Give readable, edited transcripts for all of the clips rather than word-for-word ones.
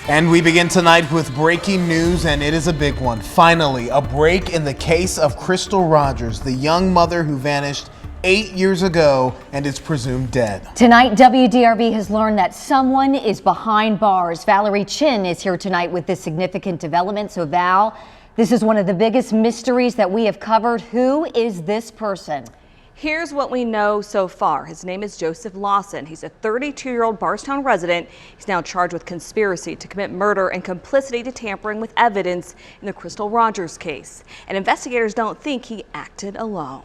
And we begin tonight with breaking news, and it is a big one. Finally, a break in the case of Crystal Rogers, the young mother who vanished 8 years ago and is presumed dead. Tonight, WDRB has learned that someone is behind bars. Valerie Chin is here tonight with this significant development. So Val, this is one of the biggest mysteries that we have covered. Who is this person? Here's what we know so far. His name is Joseph Lawson. He's a 32-year-old Bardstown resident. He's now charged with conspiracy to commit murder and complicity to tampering with evidence in the Crystal Rogers case. And investigators don't think he acted alone.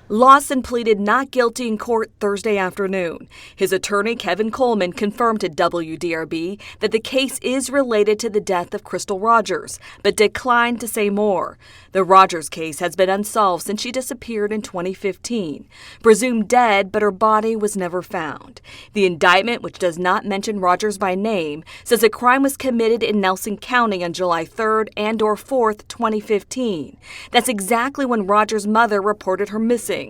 Lawson pleaded not guilty in court Thursday afternoon. His attorney, Kevin Coleman, confirmed to WDRB that the case is related to the death of Crystal Rogers, but declined to say more. The Rogers case has been unsolved since she disappeared in 2015. Presumed dead, but her body was never found. The indictment, which does not mention Rogers by name, says the crime was committed in Nelson County on July 3rd and/or 4th, 2015. That's exactly when Rogers' mother reported her missing.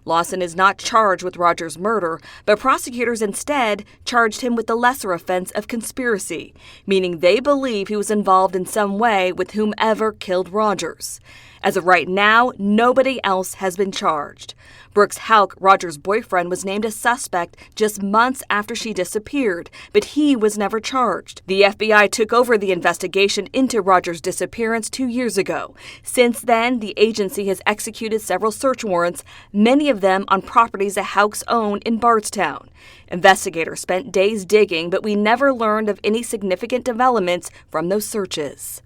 Lawson is not charged with Rogers' murder, but prosecutors instead charged him with the lesser offense of conspiracy, meaning they believe he was involved in some way with whomever killed Rogers. As of right now, nobody else has been charged. Brooks Houck, Rogers' boyfriend, was named a suspect just months after she disappeared, but he was never charged. The FBI took over the investigation into Rogers' disappearance 2 years ago. Since then, the agency has executed several search warrants, many of them on properties that Houck's own in Bardstown. Investigators spent days digging, but we never learned of any significant developments from those searches.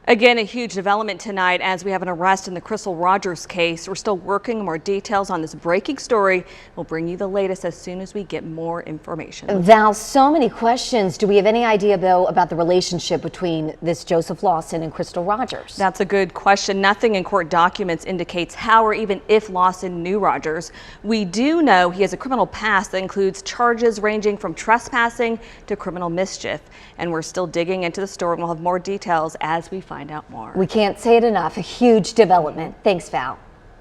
Again, a huge development tonight as we have an arrest in the Crystal Rogers case. We're still working more details on this breaking story. We'll bring you the latest as soon as we get more information. Val, so many questions. Do we have any idea, though, about the relationship between this Joseph Lawson and Crystal Rogers? That's a good question. Nothing in court documents indicates how or even if Lawson knew Rogers. We do know he has a criminal past that includes charges ranging from trespassing to criminal mischief. And we're still digging into the story, and we'll have more details as we find out more. We can't say it enough. A huge development. Thanks, Val.